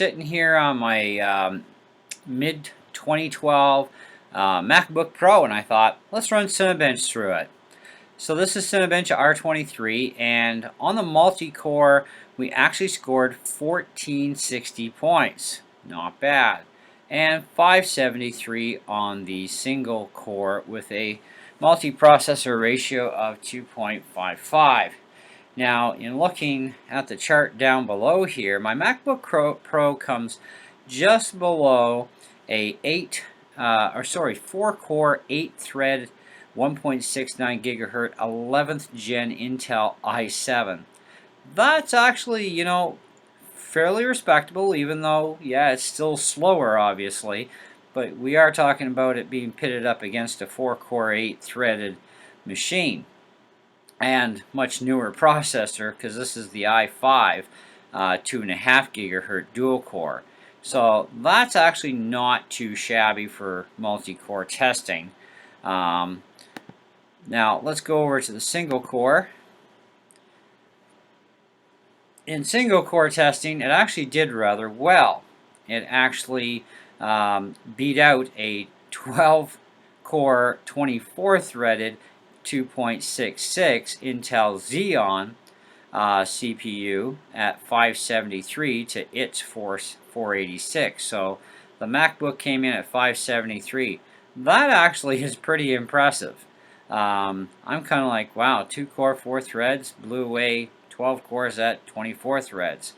Sitting here on my mid 2012 MacBook Pro, and I thought, let's run Cinebench through it. So this is Cinebench R23, and on the multi-core, we actually scored 1460 points. Not bad. And 573 on the single core with a multi-processor ratio of 2.55. Now, in looking at the chart down below here, my MacBook Pro comes just below a 4-core, 8-thread, 1.69 gigahertz, 11th gen Intel i7. That's actually, fairly respectable, even though, yeah, it's still slower, obviously. But we are talking about it being pitted up against a 4-core, 8-threaded machine. And much newer processor, because this is the i5 2.5 gigahertz dual core. So that's actually not too shabby for multi-core testing. Now let's go over to the single core. In single core testing, it actually did rather well. It actually beat out a 12-core, 24-threaded 2.66 Intel Xeon CPU at 573 to its 486. So the MacBook came in at 573. That actually is pretty impressive. I'm kind of like, wow, 2-core, 4 threads blew away 12 cores at 24 threads.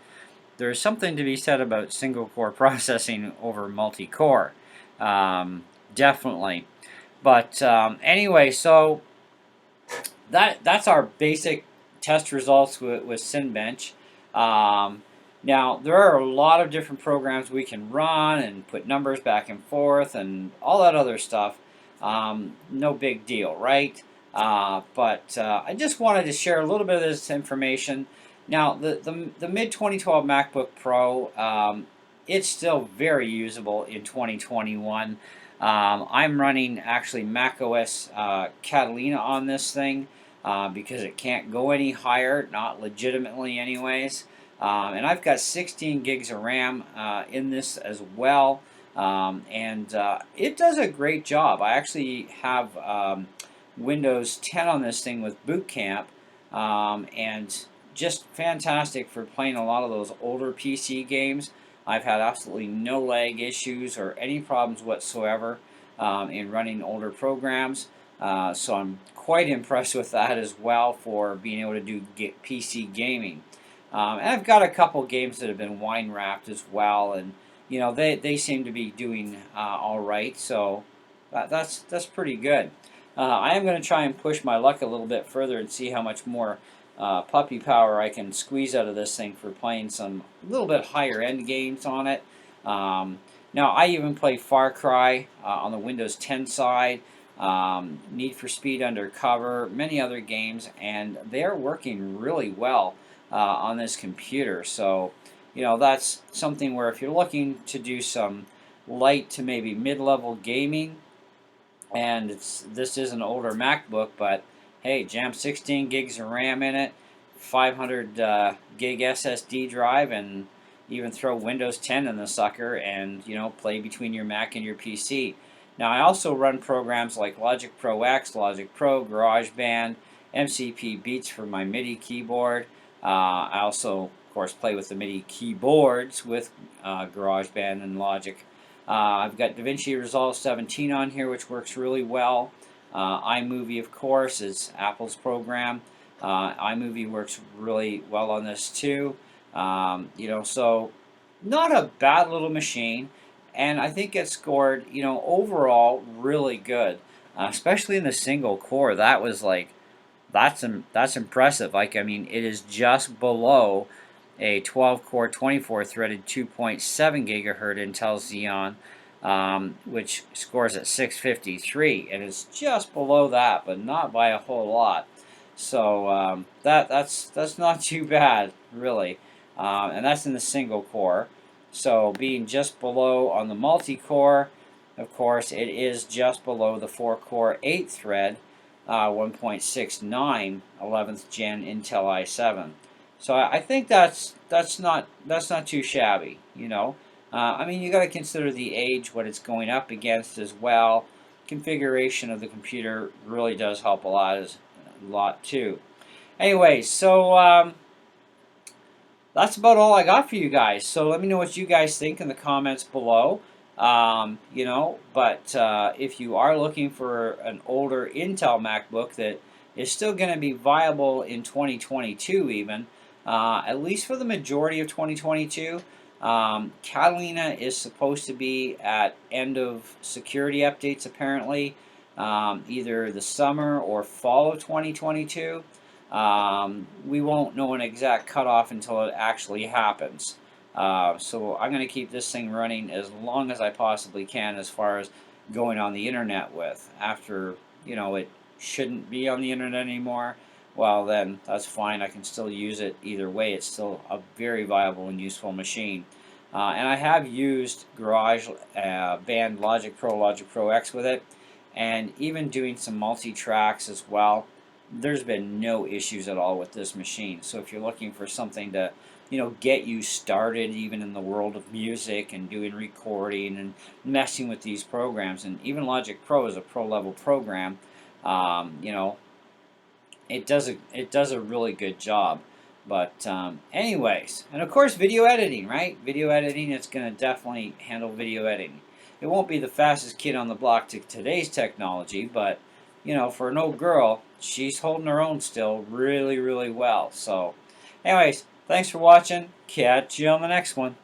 There's something to be said about single-core processing over multi-core. Definitely. But anyway, so that's our basic test results with Cinebench. Now, there are a lot of different programs we can run and put numbers back and forth and all that other stuff. No big deal, right? But I just wanted to share a little bit of this information. Now, the mid-2012 MacBook Pro, it's still very usable in 2021. I'm running actually macOS Catalina on this thing because it can't go any higher, not legitimately anyways. And I've got 16 gigs of RAM in this as well. And it does a great job. I actually have Windows 10 on this thing with Boot Camp, and just fantastic for playing a lot of those older PC games. I've had absolutely no lag issues or any problems whatsoever in running older programs. So I'm quite impressed with that as well for being able to do PC gaming. And I've got a couple games that have been wine wrapped as well, and they seem to be doing all right. So that's pretty good. I am going to try and push my luck a little bit further and see how much more puppy power I can squeeze out of this thing for playing some little bit higher end games on it. Now I even play Far Cry on the Windows 10 side, Need for Speed Undercover, many other games, and they're working really well on this computer. So that's something where if you're looking to do some light to maybe mid-level gaming, and this is an older MacBook, but hey, jam 16 gigs of RAM in it, 500 gig SSD drive, and even throw Windows 10 in the sucker and play between your Mac and your PC. Now I also run programs like Logic Pro X, Logic Pro, GarageBand, MCP Beats for my MIDI keyboard. I also, of course, play with the MIDI keyboards with GarageBand and Logic. I've got DaVinci Resolve 17 on here, which works really well. iMovie, of course, is Apple's program. iMovie works really well on this too. So not a bad little machine, and I think it scored, overall really good, especially in the single core. That was like, that's impressive. Like, I mean, it is just below a 12-core, 24-threaded 2.7 gigahertz Intel Xeon, which scores at 653, and it's just below that, but not by a whole lot. So that's not too bad, really, and that's in the single core. So being just below on the multi-core, of course, it is just below the 4-core, 8-thread, 1.69 11th gen Intel i7. So I think that's not too shabby, you know. I mean, you got to consider the age, what it's going up against as well. Configuration of the computer really does help a lot too. Anyway, so that's about all I got for you guys. So let me know what you guys think in the comments below. You know, but if you are looking for an older Intel MacBook that is still going to be viable in 2022 even, at least for the majority of 2022, Catalina is supposed to be at end of security updates apparently, either the summer or fall of 2022. We won't know an exact cutoff until it actually happens. So I'm going to keep this thing running as long as I possibly can as far as going on the internet with. After, you know, it shouldn't be on the internet anymore, well then that's fine. I can still use it either way. It's still a very viable and useful machine. And I have used Garage Band Logic Pro X with it, and even doing some multi-tracks as well. There's been no issues at all with this machine. So if you're looking for something to, you know, get you started even in the world of music and doing recording and messing with these programs, and even Logic Pro is a pro level program, you know, it does a really good job. But anyways, and of course video editing, right? Video editing, it's going to definitely handle video editing. It won't be the fastest kid on the block to today's technology, but you know, for an old girl, she's holding her own still really, really well. So anyways, thanks for watching. Catch you on the next one.